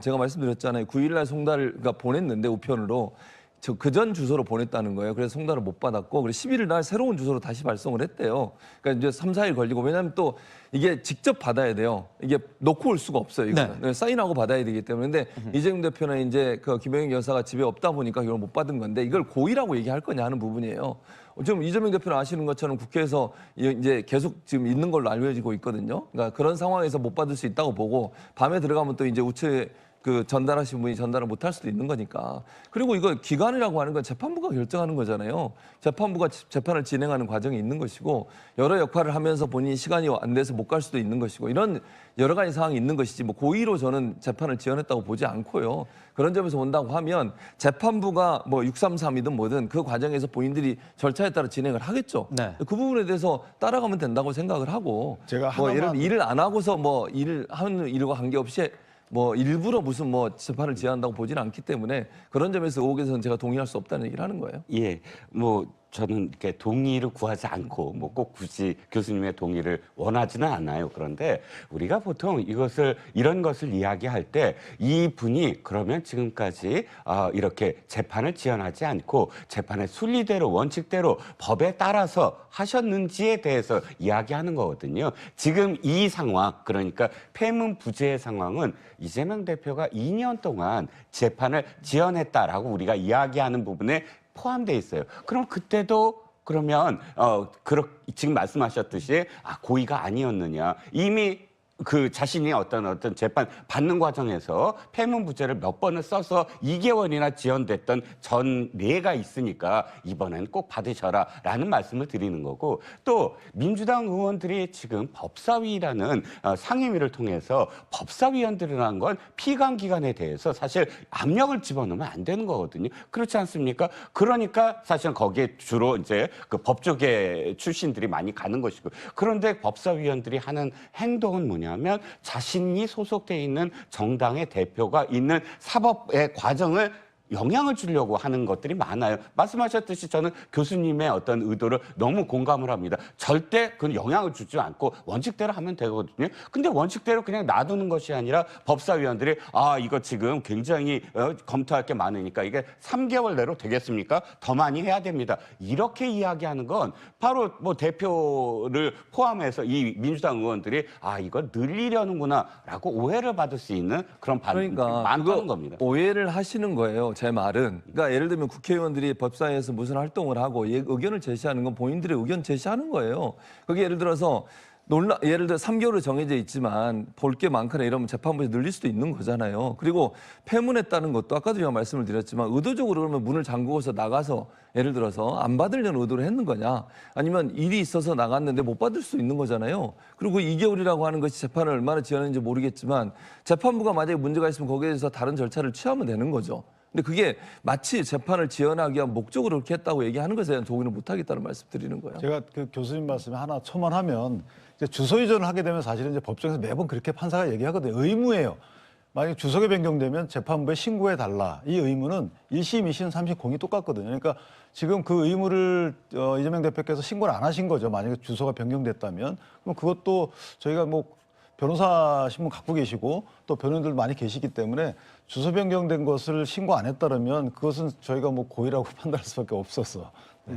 제가 말씀드렸잖아요. 9일날 송달을 그러니까 보냈는데 우편으로 저 그전 주소로 보냈다는 거예요. 그래서 송달을 못 받았고, 그래서 11일 날 새로운 주소로 다시 발송을 했대요. 그러니까 이제 3, 4일 걸리고, 왜냐하면 또 이게 직접 받아야 돼요. 이게 놓고 올 수가 없어요. 이거 네. 사인하고 받아야 되기 때문에. 근데 이재명 대표는 이제 그 김영익 여사가 집에 없다 보니까 이걸 못 받은 건데, 이걸 고의라고 얘기할 거냐 하는 부분이에요. 지금 이재명 대표는 아시는 것처럼 국회에서 이제 계속 지금 있는 걸로 알려지고 있거든요. 그러니까 그런 상황에서 못 받을 수 있다고 보고, 밤에 들어가면 또 이제 우체 그 전달하신 분이 전달을 못 할 수도 있는 거니까. 그리고 이거 기간이라고 하는 건 재판부가 결정하는 거잖아요. 재판부가 재판을 진행하는 과정이 있는 것이고, 여러 역할을 하면서 본인이 시간이 안 돼서 못 갈 수도 있는 것이고, 이런 여러 가지 상황이 있는 것이지, 뭐 고의로 저는 재판을 지연했다고 보지 않고요. 그런 점에서 본다고 하면 재판부가 뭐 633이든 뭐든 그 과정에서 본인들이 절차에 따라 진행을 하겠죠. 네. 그 부분에 대해서 따라가면 된다고 생각을 하고, 제가 뭐 예를 하나만- 들면 일을 안 하고서 뭐 일을 하는 일과 관계없이 뭐 일부러 무슨 뭐 재판을 지연한다고 보지는 않기 때문에, 그런 점에서 의혹에서는 제가 동의할 수 없다는 얘기를 하는 거예요. 예, 뭐 저는 이렇게 동의를 구하지 않고 뭐 꼭 굳이 교수님의 동의를 원하지는 않아요. 그런데 우리가 보통 이런 것을 이야기할 때 이분이 그러면 지금까지 이렇게 재판을 지연하지 않고 재판의 순리대로 원칙대로 법에 따라서 하셨는지에 대해서 이야기하는 거거든요. 지금 이 상황, 그러니까 폐문 부재의 상황은 이재명 대표가 2년 동안 재판을 지연했다라고 우리가 이야기하는 부분에 포함돼 있어요. 그럼 그때도 그러면 지금 말씀하셨듯이 고의가 아니었느냐, 이미 그 자신이 어떤 재판 받는 과정에서 폐문부제를 몇 번을 써서 2개월이나 지연됐던 전례가 있으니까 이번엔 꼭 받으셔라라는 말씀을 드리는 거고, 또 민주당 의원들이 지금 법사위라는 상임위를 통해서 법사위원들이라는 건 피감 기관에 대해서 사실 압력을 집어넣으면 안 되는 거거든요. 그렇지 않습니까? 그러니까 사실 거기에 주로 이제 그 법조계 출신들이 많이 가는 것이고, 그런데 법사위원들이 하는 행동은 뭐냐? 하면 자신이 소속돼 있는 정당의 대표가 있는 사법의 과정을 영향을 주려고 하는 것들이 많아요. 말씀하셨듯이 저는 교수님의 어떤 의도를 너무 공감을 합니다. 절대 그건 영향을 주지 않고 원칙대로 하면 되거든요. 근데 원칙대로 그냥 놔두는 것이 아니라 법사위원들이 이거 지금 굉장히 검토할 게 많으니까 이게 3개월 내로 되겠습니까? 더 많이 해야 됩니다. 이렇게 이야기하는 건 바로 뭐 대표를 포함해서 이 민주당 의원들이 이걸 늘리려는구나라고 오해를 받을 수 있는 그런 반응이 많다는 겁니다. 오해를 하시는 거예요. 제 말은. 그러니까 예를 들면 국회의원들이 법사위에서 무슨 활동을 하고 의견을 제시하는 건 본인들의 의견 제시하는 거예요. 그게 예를 들어서 예를 들어 3개월로 정해져 있지만 볼 게 많거나 이러면 재판부에 늘릴 수도 있는 거잖아요. 그리고 폐문했다는 것도 아까도 제가 말씀을 드렸지만, 의도적으로 그러면 문을 잠그고서 나가서 예를 들어서 안 받으려는 의도로 했는 거냐, 아니면 일이 있어서 나갔는데 못 받을 수 있는 거잖아요. 그리고 2개월이라고 하는 것이 재판을 얼마나 지연했는지 모르겠지만, 재판부가 만약에 문제가 있으면 거기에 대해서 다른 절차를 취하면 되는 거죠. 근데 그게 마치 재판을 지연하기 위한 목적으로 그렇게 했다고 얘기하는 것에 대한 동의는 못하겠다는 말씀 드리는 거예요. 제가 그 교수님 말씀에 하나 첨언하면, 이제 주소 이전을 하게 되면 사실은 이제 법정에서 매번 그렇게 판사가 얘기하거든요. 의무예요. 만약에 주소가 변경되면 재판부에 신고해 달라. 이 의무는 1심, 2심, 3심 공이 똑같거든요. 그러니까 지금 그 의무를 이재명 대표께서 신고를 안 하신 거죠. 만약에 주소가 변경됐다면. 그럼 그것도 저희가 뭐 변호사 신분 갖고 계시고 또 변호인들 많이 계시기 때문에 주소 변경된 것을 신고 안 했다면 그것은 저희가 뭐 고의라고 판단할 수밖에 없었어. 네.